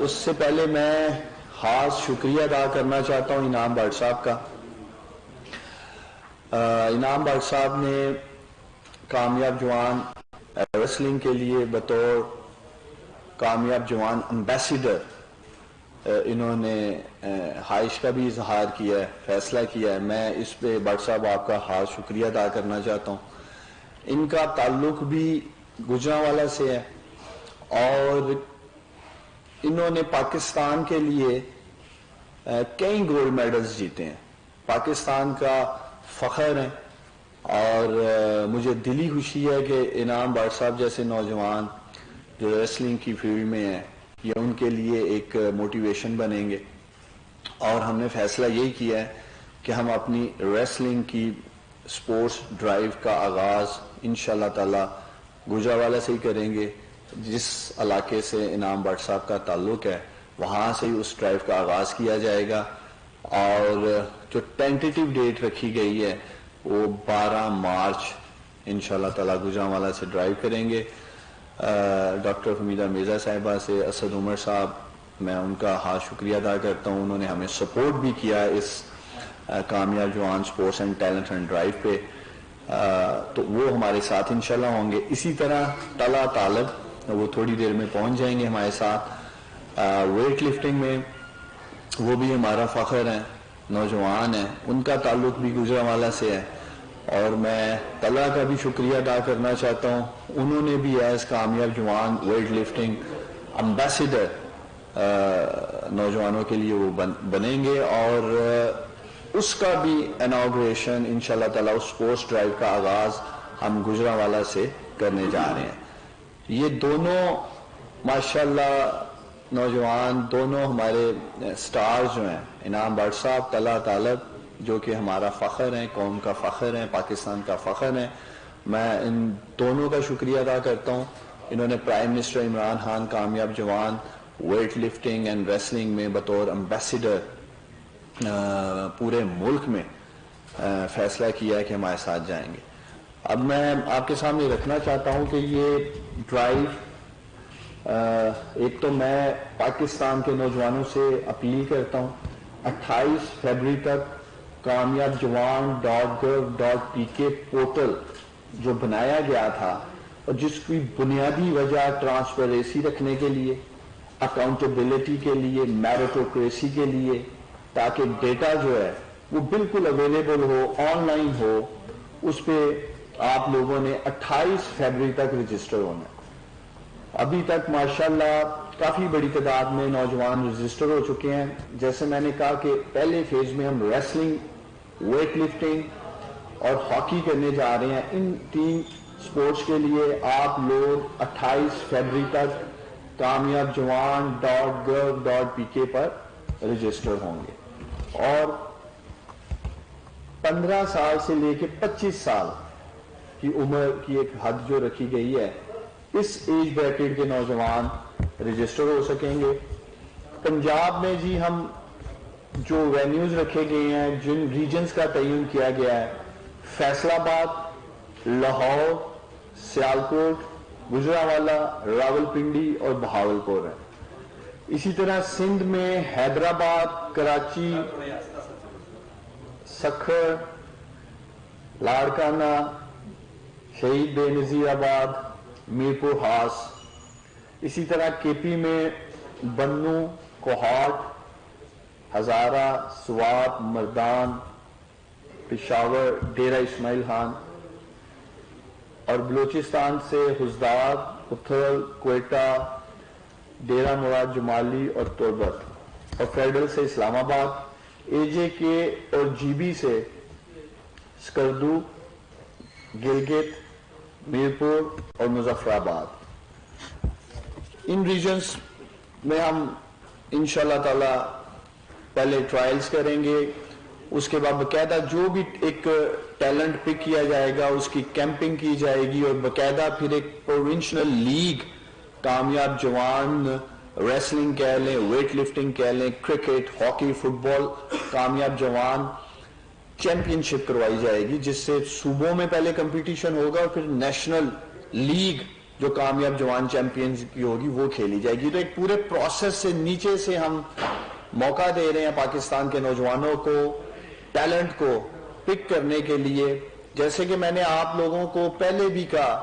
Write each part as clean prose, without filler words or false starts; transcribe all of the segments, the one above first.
اس سے پہلے میں خاص شکریہ ادا کرنا چاہتا ہوں انعام بٹ صاحب کا. انعام بٹ صاحب نے کامیاب جوان ریسلنگ کے لیے بطور کامیاب جوان امبیسیڈر انہوں نے خواہش کا بھی اظہار کیا ہے, فیصلہ کیا ہے. میں اس پہ بٹ صاحب آپ کا خاص شکریہ ادا کرنا چاہتا ہوں. ان کا تعلق بھی گجرانوالہ سے ہے اور انہوں نے پاکستان کے لیے کئی گولڈ میڈلز جیتے ہیں, پاکستان کا فخر ہیں. اور مجھے دلی خوشی ہے کہ انعام بٹ صاحب جیسے نوجوان جو ریسلنگ کی فیلڈ میں ہیں یہ ان کے لیے ایک موٹیویشن بنیں گے. اور ہم نے فیصلہ یہی کیا ہے کہ ہم اپنی ریسلنگ کی سپورٹس ڈرائیو کا آغاز انشاءاللہ تعالی گجرانوالہ سے ہی کریں گے. جس علاقے سے انعام بٹ صاحب کا تعلق ہے وہاں سے ہی اس ڈرائیو کا آغاز کیا جائے گا. اور جو ٹینٹیٹیو ڈیٹ رکھی گئی ہے وہ 12 مارچ انشاءاللہ تعالی گجرانوالہ سے ڈرائیو کریں گے. ڈاکٹر حمیدہ مرزا صاحبہ سے اسد عمر صاحب, میں ان کا خاص شکریہ ادا کرتا ہوں. انہوں نے ہمیں سپورٹ بھی کیا اس Kamyab Jawan sports and talent and drive پہ, تو وہ ہمارے ساتھ انشاءاللہ ہوں گے. اسی طرح طلعت طالب وہ تھوڑی دیر میں پہنچ جائیں گے ہمارے ساتھ. ویٹ لفٹنگ میں وہ بھی ہمارا فخر ہیں, نوجوان ہیں, ان کا تعلق بھی گجرانوالہ سے ہے. اور میں طلعہ کا بھی شکریہ ادا کرنا چاہتا ہوں, انہوں نے بھی ایز کامیاب جوان ویٹ لفٹنگ امبیسیڈر نوجوانوں کے لیے وہ بنیں گے. اور اس کا بھی انوگریشن انشاءاللہ تعالی اس سپورٹس ڈرائیو کا آغاز ہم گجرانوالہ سے کرنے جا رہے ہیں. یہ دونوں ماشاءاللہ نوجوان, دونوں ہمارے سٹارز جو ہیں, انعام بٹ صاحب, طلعت طالب, جو کہ ہمارا فخر ہیں, قوم کا فخر ہیں, پاکستان کا فخر ہیں. میں ان دونوں کا شکریہ ادا کرتا ہوں. انہوں نے پرائم منسٹر عمران خان کامیاب جوان ویٹ لفٹنگ اینڈ ریسلنگ میں بطور امبیسیڈر پورے ملک میں فیصلہ کیا ہے کہ ہمارے ساتھ جائیں گے. اب میں آپ کے سامنے رکھنا چاہتا ہوں کہ یہ ڈرائیو, ایک تو میں پاکستان کے نوجوانوں سے اپیل کرتا ہوں 28 فروری تک کامیاب جوان .gov.pk پورٹل جو بنایا گیا تھا اور جس کی بنیادی وجہ ٹرانسپیرنسی رکھنے کے لیے, اکاؤنٹیبلٹی کے لیے, میریٹوکریسی کے لیے, تاکہ ڈیٹا جو ہے وہ بالکل اویلیبل ہو, آن لائن ہو, اس پہ آپ لوگوں نے 28 فروری تک رجسٹر ہونا ہے. ابھی تک ماشاءاللہ کافی بڑی تعداد میں نوجوان رجسٹر ہو چکے ہیں. جیسے میں نے کہا کہ پہلے فیز میں ہم ریسلنگ, ویٹ لفٹنگ اور ہاکی کرنے جا رہے ہیں. ان 3 سپورٹس کے لیے آپ لوگ 28 فروری تک کامیاب جوان .gov.pk پر رجسٹر ہوں گے. اور 15 سال سے لے کے 25 سال کی عمر کی ایک حد جو رکھی گئی ہے, اس ایج بریکٹ کے نوجوان رجسٹر ہو سکیں گے. پنجاب میں جی ہم جو وینیوز رکھے گئے ہیں, جن ریجنز کا تعین کیا گیا ہے, فیصل آباد, لاہور, سیالکوٹ, گجرانوالہ, راولپنڈی اور بہاولپور ہے. اسی طرح سندھ میں حیدرآباد, کراچی, سکھر, لاڑکانہ, شہید بے نظیر آباد, میرپور خاص. اسی طرح کے پی میں بنو, کوہاٹ, ہزارہ, سوات, مردان, پشاور, ڈیرہ اسماعیل خان. اور بلوچستان سے حزدار, پتھل, کوئٹہ, ڈیرہ مراد جمالی اور تربت. اور فیڈرل سے اسلام آباد, اے جے کے اور جی بی سے سکردو, گلگت, میرپور اور مظفر آباد. ان ریجنز میں ہم انشاءاللہ تعالی پہلے ٹرائلز کریں گے, اس کے بعد باقاعدہ جو بھی ایک ٹیلنٹ پک کیا جائے گا اس کی کیمپنگ کی جائے گی, اور باقاعدہ پھر ایک پروونشنل لیگ کامیاب جوان ریسلنگ کہہ لیں, ویٹ لفٹنگ کہہ لیں, کرکٹ, ہاکی, فٹ بال کامیاب جوان چیمپئن شپ کروائی جائے گی, جس سے صوبوں میں پہلے کمپٹیشن ہوگا اور پھر نیشنل لیگ جو کامیاب جوان چیمپئنز کی ہوگی وہ کھیلی جائے گی. تو ایک پورے پروسیس سے نیچے سے ہم موقع دے رہے ہیں پاکستان کے نوجوانوں کو, ٹیلنٹ کو پک کرنے کے لیے. جیسے کہ میں نے آپ لوگوں کو پہلے بھی کہا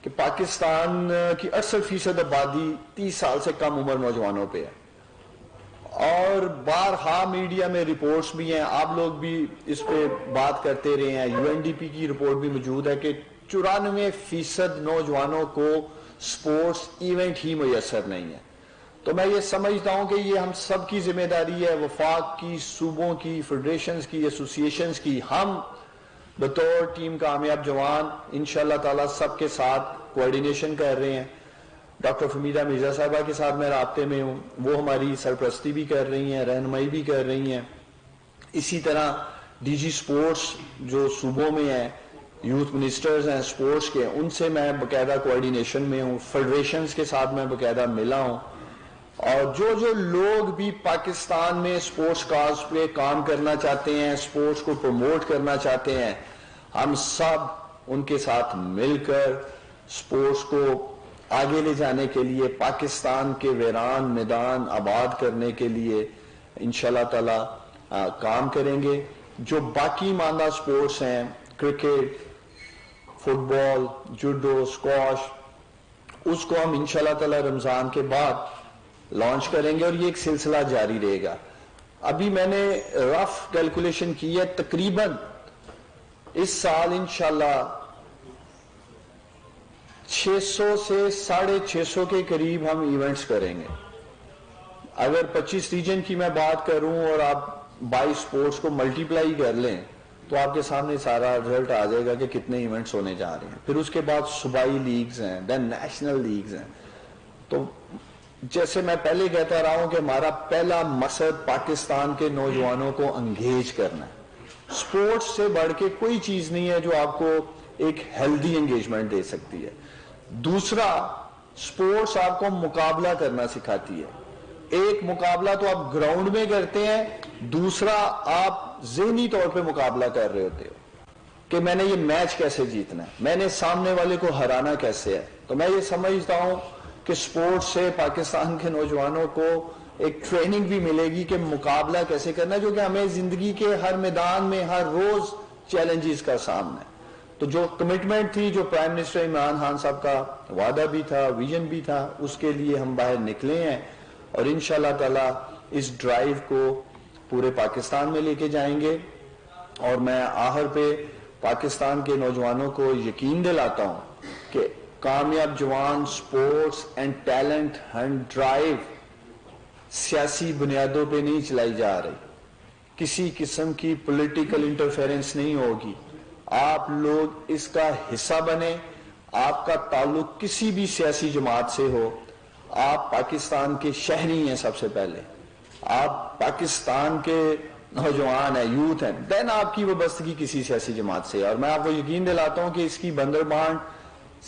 کہ پاکستان کی 68% آبادی 30 سال سے کم عمر نوجوانوں پہ ہے, اور بارہا میڈیا میں رپورٹس بھی ہیں, آپ لوگ بھی اس پہ بات کرتے رہے ہیں. UNDP کی رپورٹ بھی موجود ہے کہ 94% نوجوانوں کو سپورٹس ایونٹ ہی میسر نہیں ہے. تو میں یہ سمجھتا ہوں کہ یہ ہم سب کی ذمہ داری ہے, وفاق کی, صوبوں کی, فیڈریشنز کی, ایسوسیشنز کی. ہم بطور ٹیم کامیاب جوان انشاءاللہ تعالی سب کے ساتھ کوارڈینیشن کر رہے ہیں. ڈاکٹر فمیدہ مرزا صاحبہ کے ساتھ میں رابطے میں ہوں, وہ ہماری سرپرستی بھی کر رہی ہیں, رہنمائی بھی کر رہی ہیں. اسی طرح DG سپورٹس جو صوبوں میں ہیں, یوتھ منسٹرز ہیں سپورٹس کے, ان سے میں باقاعدہ کوارڈینیشن میں ہوں. فیڈریشنز کے ساتھ میں باقاعدہ ملا ہوں. اور جو لوگ بھی پاکستان میں سپورٹس کاز پہ کام کرنا چاہتے ہیں, سپورٹس کو پروموٹ کرنا چاہتے ہیں, ہم سب ان کے ساتھ مل کر سپورٹس کو آگے لے جانے کے لیے, پاکستان کے ویران میدان آباد کرنے کے لیے انشاءاللہ تعالی کام کریں گے. جو باقی ماندہ سپورٹس ہیں, کرکٹ, فٹ بال, جوڈو, سکواش, اس کو ہم انشاءاللہ تعالی رمضان کے بعد لانچ کریں گے, اور یہ ایک سلسلہ جاری رہے گا. ابھی میں نے رف کیلکولیشن کی ہے, تقریباً اس سال انشاءاللہ 600 سے 650 کے قریب ہم ایونٹس کریں گے. اگر 25 ریجن کی میں بات کروں اور آپ 22 سپورٹس کو ملٹیپلائی کر لیں تو آپ کے سامنے سارا رزلٹ آ جائے گا کہ کتنے ایونٹس ہونے جا رہے ہیں. پھر اس کے بعد صوبائی لیگز ہیں, دین نیشنل لیگز ہیں. تو جیسے میں پہلے کہتا رہا ہوں کہ ہمارا پہلا مقصد پاکستان کے نوجوانوں کو انگیج کرنا ہے. سپورٹس سے بڑھ کے کوئی چیز نہیں ہے جو آپ کو ایک ہیلدی انگیجمنٹ دے سکتی ہے. دوسرا, سپورٹس آپ کو مقابلہ کرنا سکھاتی ہے. ایک مقابلہ تو آپ گراؤنڈ میں کرتے ہیں, دوسرا آپ ذہنی طور پہ مقابلہ کر رہے ہوتے ہو کہ میں نے یہ میچ کیسے جیتنا ہے, میں نے سامنے والے کو ہرانا کیسے ہے. تو میں یہ سمجھتا ہوں کہ سپورٹس سے پاکستان کے نوجوانوں کو ایک ٹریننگ بھی ملے گی کہ مقابلہ کیسے کرنا ہے, جو کہ ہمیں زندگی کے ہر میدان میں ہر روز چیلنجز کا سامنا ہے. تو جو کمٹمنٹ تھی, جو پرائم منسٹر عمران خان صاحب کا وعدہ بھی تھا, ویژن بھی تھا, اس کے لیے ہم باہر نکلے ہیں, اور انشاءاللہ تعالی اس ڈرائیو کو پورے پاکستان میں لے کے جائیں گے. اور میں آخر پہ پاکستان کے نوجوانوں کو یقین دلاتا ہوں کہ Kamyab Jawan sports and talent hunt drive سیاسی بنیادوں پہ نہیں چلائی جا رہی, کسی قسم کی پولیٹیکل انٹرفیرنس نہیں ہوگی. آپ لوگ اس کا حصہ بنیں, آپ کا تعلق کسی بھی سیاسی جماعت سے ہو, آپ پاکستان کے شہری ہیں, سب سے پہلے آپ پاکستان کے نوجوان ہیں, یوتھ ہیں, دین آپ کی وابستگی کسی سیاسی جماعت سے. اور میں آپ کو یقین دلاتا ہوں کہ اس کی بندربانٹ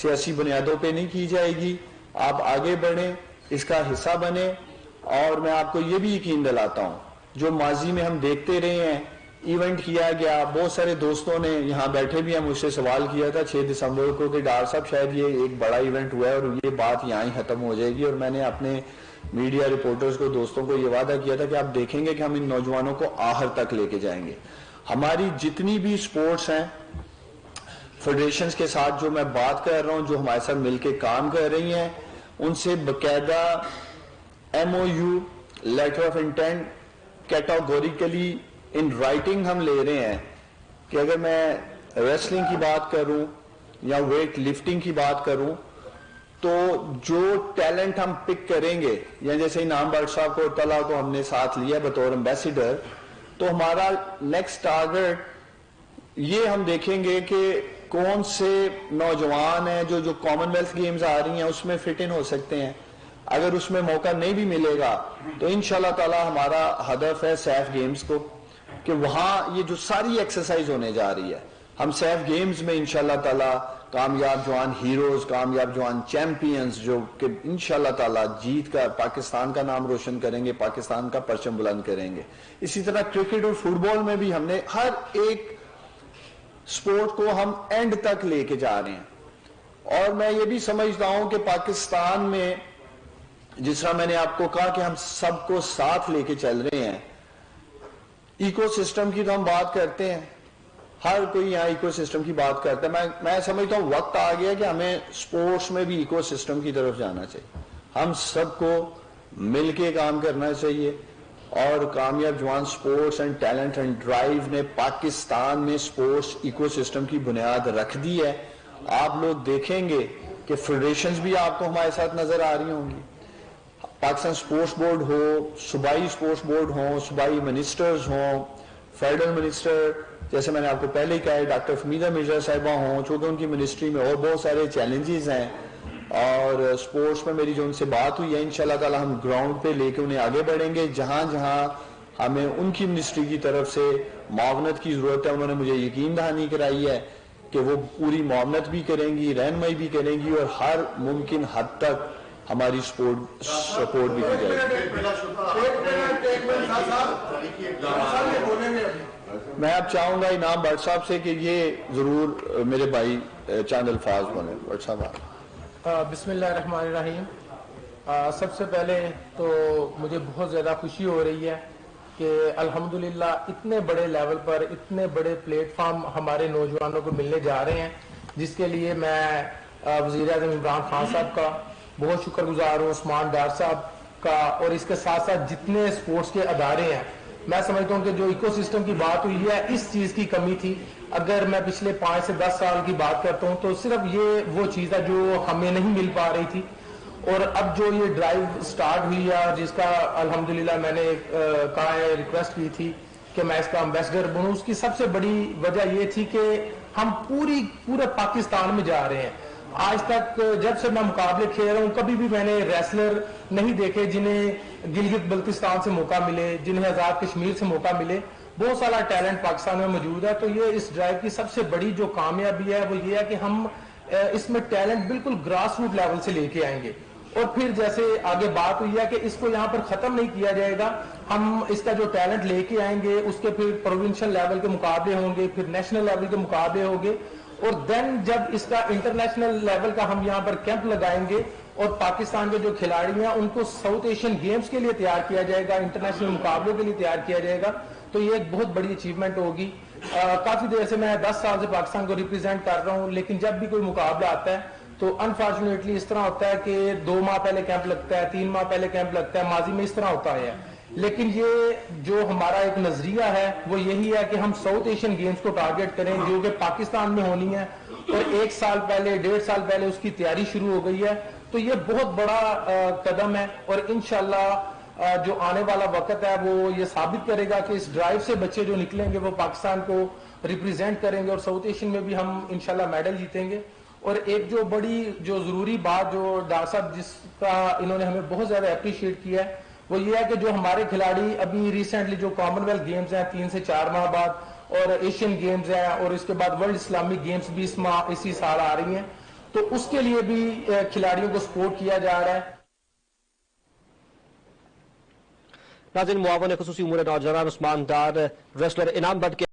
سیاسی بنیادوں پہ نہیں کی جائے گی. آپ آگے بڑھیں, اس کا حصہ بنیں. اور میں آپ کو یہ بھی یقین دلاتا ہوں, جو ماضی میں ہم دیکھتے رہے ہیں, ایونٹ کیا گیا, بہت سارے دوستوں نے یہاں بیٹھے بھی ہیں مجھ سے سوال کیا تھا 6 دسمبر کو کہ ڈار صاحب شاید یہ ایک بڑا ایونٹ ہوا ہے اور یہ بات یہاں ہی ختم ہو جائے گی. اور میں نے اپنے میڈیا رپورٹرز کو, دوستوں کو یہ وعدہ کیا تھا کہ آپ دیکھیں گے کہ ہم ان نوجوانوں کو آخر تک لے کے جائیں گے. ہماری جتنی بھی سپورٹس ہیں فیڈریشنز کے ساتھ جو میں بات کر رہا ہوں, جو ہمارے ساتھ مل کے کام کر رہی ہیں, ان سے باقاعدہ MOU letter of intent categorically in writing ہم لے رہے ہیں کہ اگر میں ریسلنگ کی بات کروں یا ویٹ لفٹنگ کی بات کروں تو جو ٹیلنٹ ہم پک کریں گے, یا جیسے انعام بٹ صاحب کو طلع کو ہم نے ساتھ لیا بطور ایمبیسیڈر, تو ہمارا نیکسٹ ٹارگٹ یہ ہم دیکھیں گے کہ کون سے نوجوان ہیں جو کامن ویلتھ گیمز آ رہی ہیں اس میں فٹ ان ہو سکتے ہیں. اگر اس میں موقع نہیں بھی ملے گا تو انشاءاللہ تعالی ہمارا ہدف ہے سیف گیمز کو, کہ وہاں یہ جو ساری ایکسرسائز ہونے جا رہی ہے, ہم سیف گیمز میں انشاءاللہ تعالی کامیاب جوان ہیروز, کامیاب جوان چیمپئنز جو کہ انشاءاللہ تعالی جیت کر پاکستان کا نام روشن کریں گے, پاکستان کا پرچم بلند کریں گے. اسی طرح کرکٹ اور فٹ بال میں بھی ہم نے ہر ایک سپورٹ کو ہم اینڈ تک لے کے جا رہے ہیں. اور میں یہ بھی سمجھتا ہوں کہ پاکستان میں جس طرح میں نے آپ کو کہا کہ ہم سب کو ساتھ لے کے چل رہے ہیں، ایکو سسٹم کی تو ہم بات کرتے ہیں، ہر کوئی یہاں ایکو سسٹم کی بات کرتا ہے. میں سمجھتا ہوں وقت آ گیا کہ ہمیں سپورٹس میں بھی ایکو سسٹم کی طرف جانا چاہیے. ہم سب کو مل کے کام کرنا چاہیے. اور Kamyab Jawan sports and talent and drive نے پاکستان میں سپورٹس ایکو سسٹم کی بنیاد رکھ دی ہے. آپ لوگ دیکھیں گے کہ فیڈریشنز بھی آپ کو ہمارے ساتھ نظر آ رہی ہوں گی. پاکستان سپورٹس بورڈ ہو، صوبائی سپورٹس بورڈ ہوں، صوبائی منسٹرز ہوں، فیڈرل منسٹر جیسے میں نے آپ کو پہلے ہی کہا ہے ڈاکٹر فمیدہ مرزا صاحبہ ہوں، چونکہ ان کی منسٹری میں اور بہت سارے چیلنجز ہیں. اور سپورٹس میں میری جو ان سے بات ہوئی ہے انشاءاللہ تعالی ہم گراؤنڈ پہ لے کے انہیں آگے بڑھیں گے. جہاں جہاں ہمیں ان کی منسٹری کی طرف سے معاونت کی ضرورت ہے انہوں نے مجھے یقین دہانی کرائی ہے کہ وہ پوری معاونت بھی کریں گی، رہنمائی بھی کریں گی، اور ہر ممکن حد تک ہماری سپورٹ بھی کی جائے گی. میں اب چاہوں گا انعام بٹ صاحب سے کہ یہ ضرور میرے بھائی چند الفاظ بولیں. بٹ صاحب بسم اللہ الرحمن الرحیم. سب سے پہلے تو مجھے بہت زیادہ خوشی ہو رہی ہے کہ الحمدللہ اتنے بڑے لیول پر اتنے بڑے پلیٹ فارم ہمارے نوجوانوں کو ملنے جا رہے ہیں، جس کے لیے میں وزیر اعظم عمران خان صاحب کا بہت شکر گزار ہوں، عثمان ڈار صاحب کا، اور اس کے ساتھ ساتھ جتنے سپورٹس کے ادارے ہیں. میں سمجھتا ہوں کہ جو ایکو سسٹم کی بات ہوئی ہے اس چیز کی کمی تھی. اگر میں پچھلے 5 سے 10 سال کی بات کرتا ہوں تو صرف یہ وہ چیز ہے جو ہمیں نہیں مل پا رہی تھی. اور اب جو یہ ڈرائیو سٹارٹ ہوئی ہے جس کا الحمدللہ میں نے کہا ہے، ریکویسٹ کی تھی کہ میں اس کا امبیسڈر بنوں، اس کی سب سے بڑی وجہ یہ تھی کہ ہم پورے پاکستان میں جا رہے ہیں. آج تک جب سے میں مقابلے کھیل رہا ہوں کبھی بھی میں نے ریسلر نہیں دیکھے جنہیں گلگت بلتستان سے موقع ملے، جنہیں آزاد کشمیر سے موقع ملے. بہت سارا ٹیلنٹ پاکستان میں موجود ہے. تو یہ اس ڈرائیو کی سب سے بڑی جو کامیابی ہے وہ یہ ہے کہ ہم اس میں ٹیلنٹ بالکل گراس روٹ لیول سے لے کے آئیں گے. اور پھر جیسے آگے بات ہوئی ہے کہ اس کو یہاں پر ختم نہیں کیا جائے گا، ہم اس کا جو ٹیلنٹ لے کے آئیں گے، اس کے پھر پروونشل لیول کے مقابلے ہوں گے، پھر نیشنل لیول کے مقابلے ہوں گے، اور دین جب اس کا انٹرنیشنل لیول کا ہم یہاں پر کیمپ لگائیں گے اور پاکستان کے جو کھلاڑی ہیں ان کو ساؤتھ ایشین گیمز کے لیے تیار کیا جائے گا، انٹرنیشنل مقابلوں کے لیے تیار کیا جائے گا، تو یہ ایک بہت بڑی اچیومنٹ ہوگی. کافی دیر سے میں 10 سال سے پاکستان کو ریپرزینٹ کر رہا ہوں، لیکن جب بھی کوئی مقابلہ آتا ہے تو انفارچونیٹلی اس طرح ہوتا ہے کہ 2 ماہ پہلے کیمپ لگتا ہے، 3 ماہ پہلے کیمپ لگتا ہے. ماضی میں اس طرح ہوتا ہے. لیکن یہ جو ہمارا ایک نظریہ ہے وہ یہی ہے کہ ہم ساؤتھ ایشین گیمز کو ٹارگٹ کریں جو کہ پاکستان میں ہونی ہے، اور 1 سال پہلے 1.5 سال پہلے اس کی تیاری شروع ہو گئی ہے. تو یہ بہت بڑا قدم ہے، اور انشاءاللہ جو آنے والا وقت ہے وہ یہ ثابت کرے گا کہ اس ڈرائیو سے بچے جو نکلیں گے وہ پاکستان کو ریپرزینٹ کریں گے، اور ساؤتھ ایشین میں بھی ہم انشاءاللہ میڈل جیتیں گے. اور ایک جو بڑی جو ضروری بات جو ڈاکٹر صاحب جس کا انہوں نے ہمیں بہت زیادہ اپریشیٹ کیا ہے وہ یہ ہے کہ جو ہمارے کھلاڑی ابھی ریسنٹلی جو کامن ویلتھ گیمز ہیں 3 سے 4 ماہ بعد، اور ایشین گیمز ہیں، اور اس کے بعد ورلڈ اسلامک گیمز بھی اسی سال آ رہی ہیں، تو اس کے لیے بھی کھلاڑیوں کو سپورٹ کیا جا رہا ہے. ناظرین، معاون خصوصی امور نوجوان عثمان ڈار ریسلر انعام بٹ کے